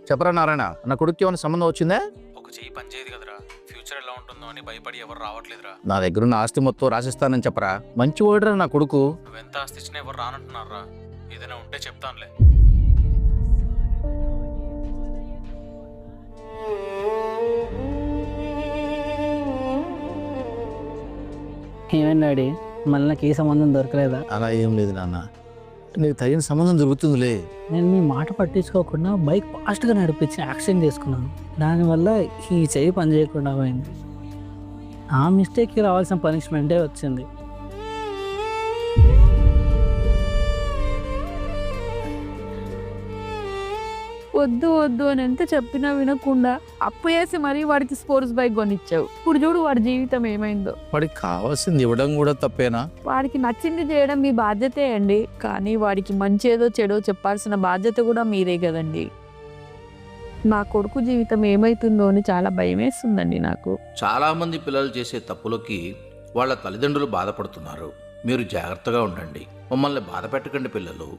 చెప్పరా నారాయణ, నా కొడుకు ఏమైనా సంబంధం వచ్చిందా? ఒక చెయ్యి పనిచేయదు కదరా, ఫ్యూచర్ ఎలా ఉంటుందో అని భయపడి ఎవరు రావట్లేదురా. నా దగ్గర ఉన్న ఆస్తి మొత్తం రాసిస్తానని చెప్పరా. మంచి ఓడరా నా కొడుకు. నువ్వెంత ఆస్తి ఇచ్చినా ఎవరు రానంటున్నారా. ఏదైనా ఉంటే చెప్తానులే. ఏమైంది డాడీ, మళ్ళీ నాకు ఏ సంబంధం దొరకలేదా? అలా ఏం లేదు నాన్న, నీకు తగిన సంబంధం దొరుకుతుందిలే. నేను మీ మాట పట్టించుకోకుండా బైక్ ఫాస్ట్గా నడిపించి యాక్సిడెంట్ చేసుకున్నాను. దానివల్ల ఈ చెయ్యి పని చేయకుండా పోయింది. ఆ మిస్టేక్కి రావాల్సిన పనిష్మెంటే వచ్చింది. వద్దు వద్దు అని ఎంత చెప్పినా వినకుండా అప్పు చేసి మరీ వాడికి స్పోర్ట్స్ బైక్ కొనిచ్చావు. ఇప్పుడు చూడు వాడి జీవితం ఏమైందో. వాడికి కావాల్సింది ఇవ్వడం కూడా తప్పేనా? వాడికి నచ్చింది చేయడం మీ బాధ్యతే అండి, కానీ వాడికి మంచేదో చెడో చెప్పాల్సిన బాధ్యత కూడా మీరే కదండి. నా కొడుకు జీవితం ఏమైతుందో అని చాలా భయం వేస్తుందండి నాకు. చాలామంది పిల్లలు చేసే తప్పులకి వాళ్ళ తల్లిదండ్రులు బాధపడుతున్నారు. మీరు జాగ్రత్తగా ఉండండి. మమ్మల్ని బాధ పెట్టకండి పిల్లలు.